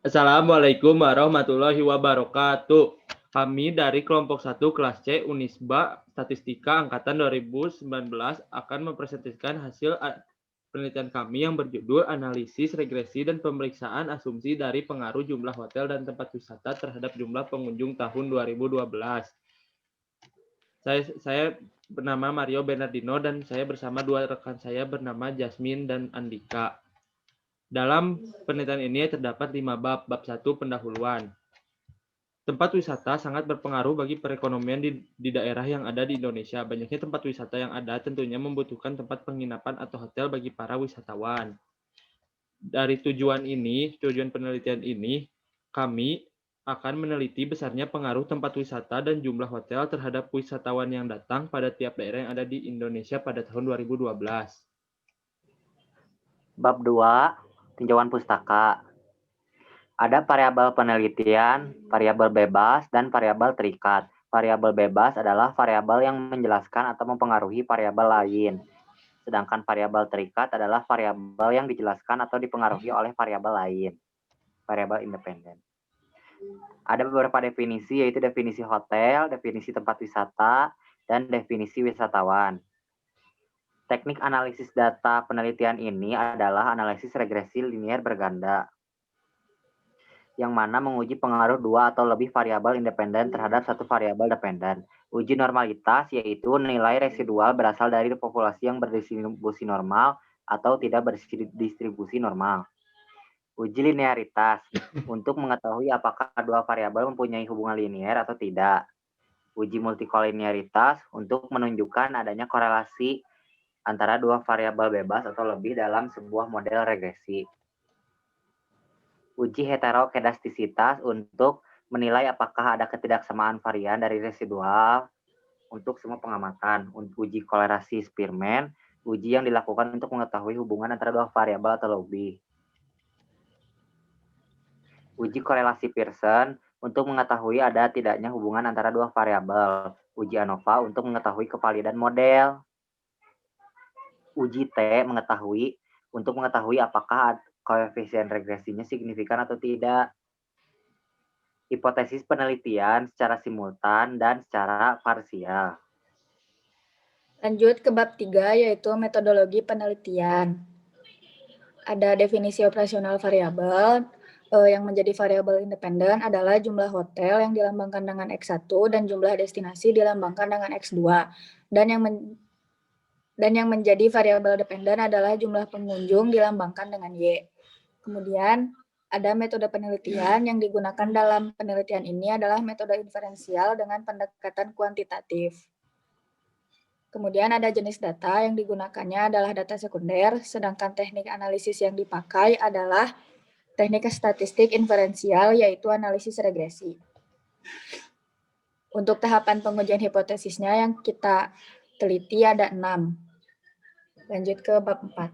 Assalamualaikum warahmatullahi wabarakatuh. Kami dari kelompok 1 kelas C Unisba Statistika Angkatan 2019 akan mempresentasikan hasil penelitian kami yang berjudul Analisis Regresi dan Pemeriksaan Asumsi dari Pengaruh Jumlah Hotel dan Tempat Wisata terhadap Jumlah Pengunjung tahun 2012. Saya bernama Mario Bernardino dan saya bersama dua rekan saya bernama Jasmine dan Andika. Dalam penelitian ini terdapat 5 bab. Bab 1 pendahuluan. Tempat wisata sangat berpengaruh bagi perekonomian di daerah yang ada di Indonesia. Banyaknya tempat wisata yang ada tentunya membutuhkan tempat penginapan atau hotel bagi para wisatawan. Dari tujuan penelitian ini, kami akan meneliti besarnya pengaruh tempat wisata dan jumlah hotel terhadap wisatawan yang datang pada tiap daerah yang ada di Indonesia pada tahun 2012. Bab 2, tinjauan pustaka. Ada variabel penelitian, variabel bebas, dan variabel terikat. Variabel bebas adalah variabel yang menjelaskan atau mempengaruhi variabel lain. Sedangkan variabel terikat adalah variabel yang dijelaskan atau dipengaruhi oleh variabel lain. Variabel independen. Ada beberapa definisi, yaitu definisi hotel, definisi tempat wisata, dan definisi wisatawan. Teknik analisis data penelitian ini adalah analisis regresi linier berganda, yang mana menguji pengaruh dua atau lebih variabel independen terhadap satu variabel dependen. Uji normalitas, yaitu nilai residual berasal dari populasi yang berdistribusi normal atau tidak berdistribusi normal. Uji linearitas, untuk mengetahui apakah dua variabel mempunyai hubungan linier atau tidak. Uji multikolinearitas, untuk menunjukkan adanya korelasi antara dua variabel bebas atau lebih dalam sebuah model regresi. Uji heterokedastisitas, untuk menilai apakah ada ketidaksamaan varian dari residual untuk semua pengamatan. Uji kolerasi Spearman, uji yang dilakukan untuk mengetahui hubungan antara dua variabel atau lebih. Uji korelasi Pearson, untuk mengetahui ada tidaknya hubungan antara dua variabel. Uji ANOVA, untuk mengetahui kevalidan model. Uji T untuk mengetahui apakah koefisien regresinya signifikan atau tidak. Hipotesis penelitian secara simultan dan secara parsial. Lanjut ke bab 3, yaitu metodologi penelitian. Ada definisi operasional variabel. Yang menjadi variabel independen adalah jumlah hotel yang dilambangkan dengan X1 dan jumlah destinasi dilambangkan dengan X2. Dan yang menjadi variabel dependen adalah jumlah pengunjung dilambangkan dengan Y. Kemudian ada metode penelitian yang digunakan dalam penelitian ini adalah metode inferensial dengan pendekatan kuantitatif. Kemudian ada jenis data yang digunakannya adalah data sekunder, sedangkan teknik analisis yang dipakai adalah teknik statistik inferensial, yaitu analisis regresi. Untuk tahapan pengujian hipotesisnya yang kita teliti ada 6. Lanjut ke bab 4.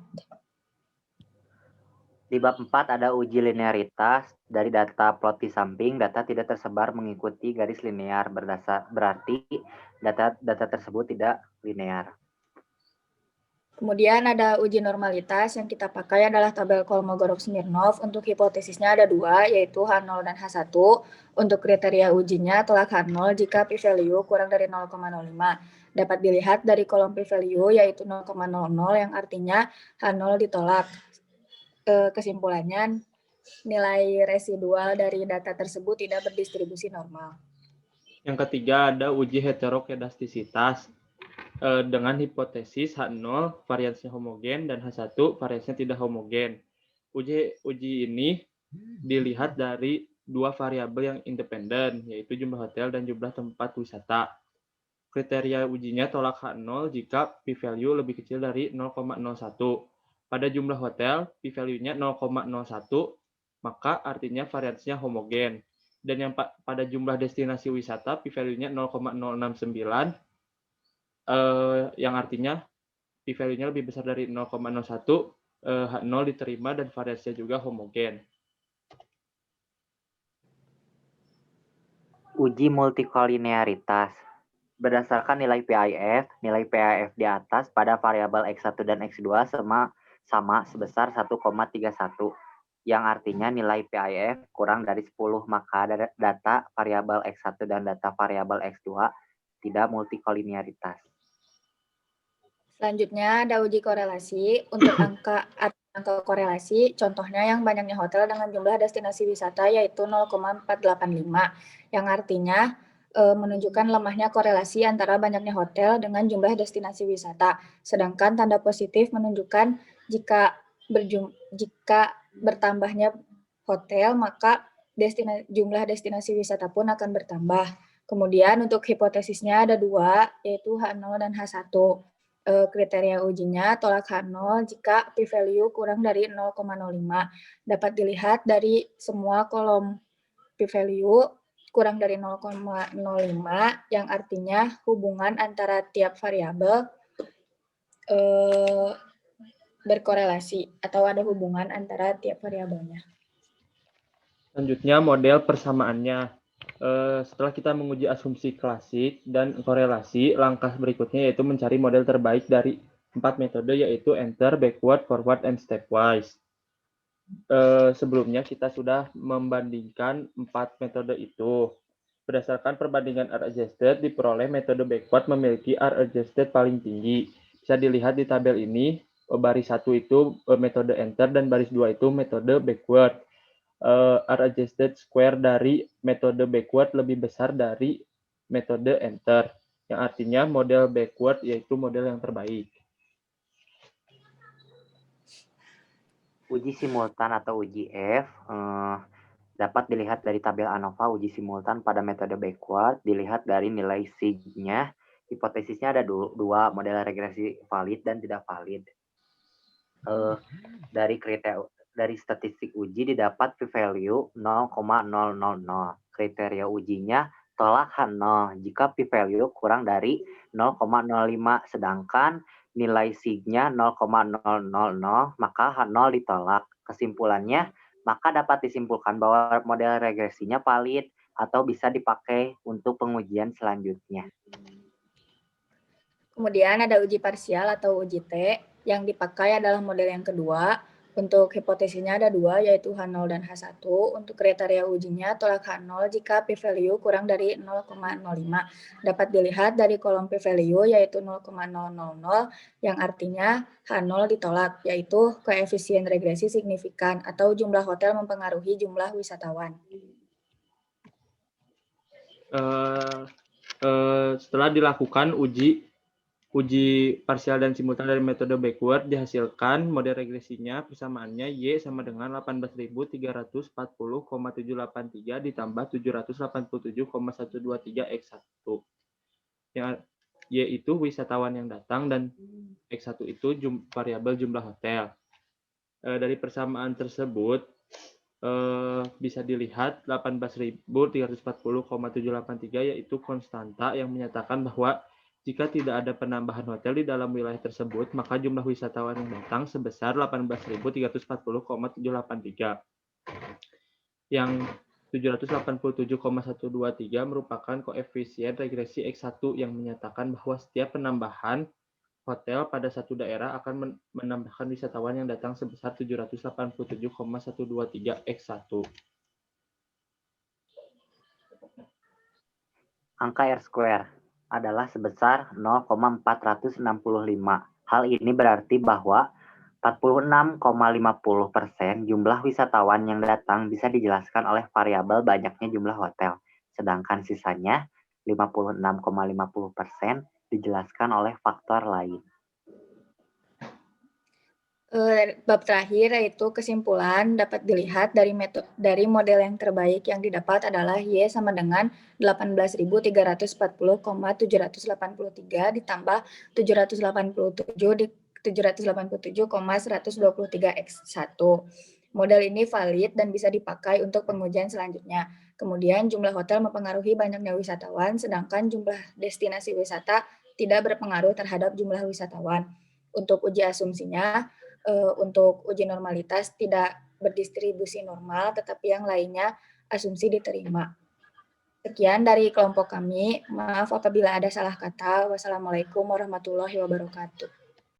Di bab 4 ada uji linearitas. Dari data plot di samping, data tidak tersebar mengikuti garis linear, berarti data tersebut tidak linear. Kemudian ada uji normalitas yang kita pakai adalah tabel Kolmogorov-Smirnov. Untuk hipotesisnya ada 2, yaitu H0 dan H1. Untuk kriteria ujinya telak H0 jika p-value kurang dari 0,05. Dapat dilihat dari kolom p-value yaitu 0,00 yang artinya H0 ditolak. Kesimpulannya, nilai residual dari data tersebut tidak berdistribusi normal. Yang ketiga ada uji heterokedastisitas dengan hipotesis H0 variansinya homogen dan H1 variansinya tidak homogen. Uji ini dilihat dari dua variabel yang independen, yaitu jumlah hotel dan jumlah tempat wisata. Kriteria ujinya tolak H0 jika p-value lebih kecil dari 0,01. Pada jumlah hotel, p-value-nya 0,01, maka artinya variansinya homogen. Dan yang pada jumlah destinasi wisata, p-value-nya 0,069, yang artinya p-value-nya lebih besar dari 0,01, H0 diterima dan variasinya juga homogen. Uji multikolinearitas. Berdasarkan nilai PIF di atas pada variabel X1 dan X2 sama sebesar 1,31. yang artinya nilai PIF kurang dari 10, maka data variabel X1 dan data variabel X2 tidak multikolinearitas. Selanjutnya ada uji korelasi. Untuk angka korelasi, contohnya yang banyaknya hotel dengan jumlah destinasi wisata yaitu 0,485, yang artinya menunjukkan lemahnya korelasi antara banyaknya hotel dengan jumlah destinasi wisata. Sedangkan tanda positif menunjukkan jika bertambahnya hotel, maka jumlah destinasi wisata pun akan bertambah. Kemudian untuk hipotesisnya ada dua, yaitu H0 dan H1. Kriteria ujinya tolak H0 jika p-value kurang dari 0,05. Dapat dilihat dari semua kolom p-value kurang dari 0,05, yang artinya hubungan antara tiap variabel berkorelasi atau ada hubungan antara tiap variabelnya. Selanjutnya model persamaannya. Setelah kita menguji asumsi klasik dan korelasi, langkah berikutnya yaitu mencari model terbaik dari 4 metode, yaitu enter, backward, forward, and stepwise. Sebelumnya kita sudah membandingkan 4 metode itu. Berdasarkan perbandingan R-adjusted, diperoleh metode backward memiliki R-adjusted paling tinggi. Bisa dilihat di tabel ini, baris 1 itu metode enter dan baris 2 itu metode backward. R-adjusted square dari metode backward lebih besar dari metode enter, yang artinya model backward yaitu model yang terbaik. Uji simultan atau uji F dapat dilihat dari tabel ANOVA. Uji simultan pada metode backward dilihat dari nilai sig-nya. Hipotesisnya ada dua, model regresi valid dan tidak valid. Dari statistik uji didapat p-value 0,000. Kriteria ujinya tolak H0 jika p-value kurang dari 0,05, sedangkan nilai sig-nya 0,000, maka H0 ditolak. Kesimpulannya, maka dapat disimpulkan bahwa model regresinya valid atau bisa dipakai untuk pengujian selanjutnya. Kemudian ada uji parsial atau uji T, yang dipakai adalah model yang kedua. Untuk hipotesisnya ada dua, yaitu H0 dan H1. Untuk kriteria ujinya tolak H0 jika p-value kurang dari 0,05. Dapat dilihat dari kolom p-value yaitu 0,000, yang artinya H0 ditolak, yaitu koefisien regresi signifikan atau jumlah hotel mempengaruhi jumlah wisatawan. Setelah dilakukan uji parsial dan simultan dari metode backward, dihasilkan model regresinya persamaannya Y sama dengan 18.340,783 ditambah 787,123 X1. Yang Y itu wisatawan yang datang dan X1 itu variabel jumlah hotel. Dari persamaan tersebut bisa dilihat 18.340,783 yaitu konstanta yang menyatakan bahwa jika tidak ada penambahan hotel di dalam wilayah tersebut, maka jumlah wisatawan yang datang sebesar 18.340,783. Yang 787,123 merupakan koefisien regresi X1 yang menyatakan bahwa setiap penambahan hotel pada satu daerah akan menambahkan wisatawan yang datang sebesar 787,123 X1. Angka R-square adalah sebesar 0,465. Hal ini berarti bahwa 46,50% jumlah wisatawan yang datang bisa dijelaskan oleh variabel banyaknya jumlah hotel, sedangkan sisanya 56,50% dijelaskan oleh faktor lain. Bab terakhir yaitu kesimpulan dapat dilihat dari model yang terbaik yang didapat adalah Y sama dengan 18.340,783 ditambah 787,123 X1. Model ini valid dan bisa dipakai untuk pengujian selanjutnya. Kemudian jumlah hotel mempengaruhi banyaknya wisatawan, sedangkan jumlah destinasi wisata tidak berpengaruh terhadap jumlah wisatawan. Untuk uji asumsinya, untuk uji normalitas tidak berdistribusi normal, tetapi yang lainnya asumsi diterima. Sekian dari kelompok kami. Maaf apabila ada salah kata. Wassalamualaikum warahmatullahi wabarakatuh.